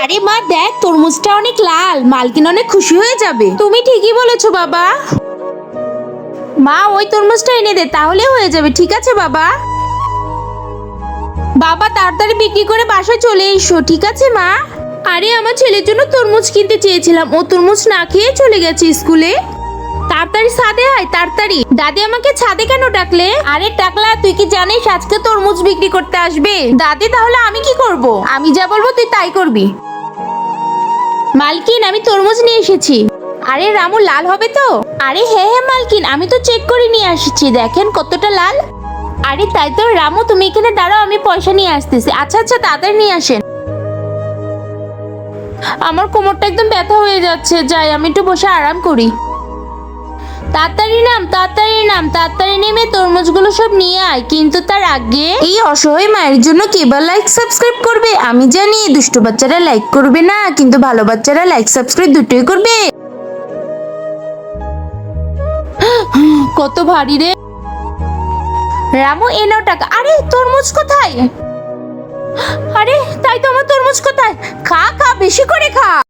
আরে মা দেখ, তরমুজটা অনেক লাল, মালকিন অনেক খুশি হয়ে যাবে। তুমি ঠিকই বলেছো বাবা। মা ওই তরমুজটা এনে দে, তাহলে হয়ে যাবে। ঠিক আছে বাবা। বাবা তাড়াতাড়ি বিক্রি করে বাসায় চলে এসো, ঠিক আছে মা? আরে আমার ছেলের জন্য তরমুজ কিনতে চেয়েছিলাম, ও তরমুজ না খেয়ে চলে গেছে স্কুলে। তাড়াতাড়ি ছাদে আয়, তাড়াতাড়ি। দাদি আমাকে ছাদে কেন ডাকলে? আরে টাকলা, তুই কি জানিস আজকে তরমুজ বিক্রি করতে আসবে দাদি? তাহলে আমি কি করব? আমি যা বলবো তুই তাই করবি। মালকিন, আমি তরমুজ নিয়ে এসেছি। আরে রামু, লাল হবে তো? আরে হ্যাঁ হ্যাঁ মালকিন, আমি তো চেক করে নিয়ে আসছি, দেখেন কতটা লাল। আরে তাই তো রামু, তুমি এখানে দাঁড়াও, আমি পয়সা নিয়ে আসতেছি। আচ্ছা আচ্ছা, তাড়াতাড়ি নিয়ে আসেন। আমার কোমরটা একদম ব্যথা হয়ে যাচ্ছে, যাই আমি একটু বসে আরাম করি। তাড়াতাড়ি নাম, তাড়াতাড়ি নাম, তাড়াতাড়ি নেমে তরমুজগুলো সব নিয়ে আয়। কিন্তু তার আগে এই অসহায় মায়ের জন্য কে বা লাইক সাবস্ক্রাইব করবে? আমি জানি দুষ্ট বাচ্চারা লাইক করবে না, কিন্তু ভালো বাচ্চারা লাইক সাবস্ক্রাইব দুটোই করবে। কত ভারী রে। রামু এ নাও টাকা। আরে তরমুজ কোথায়? আরে তাই তো, আমার তরমুজ কোথায়? খা খা, বেশি করে খা।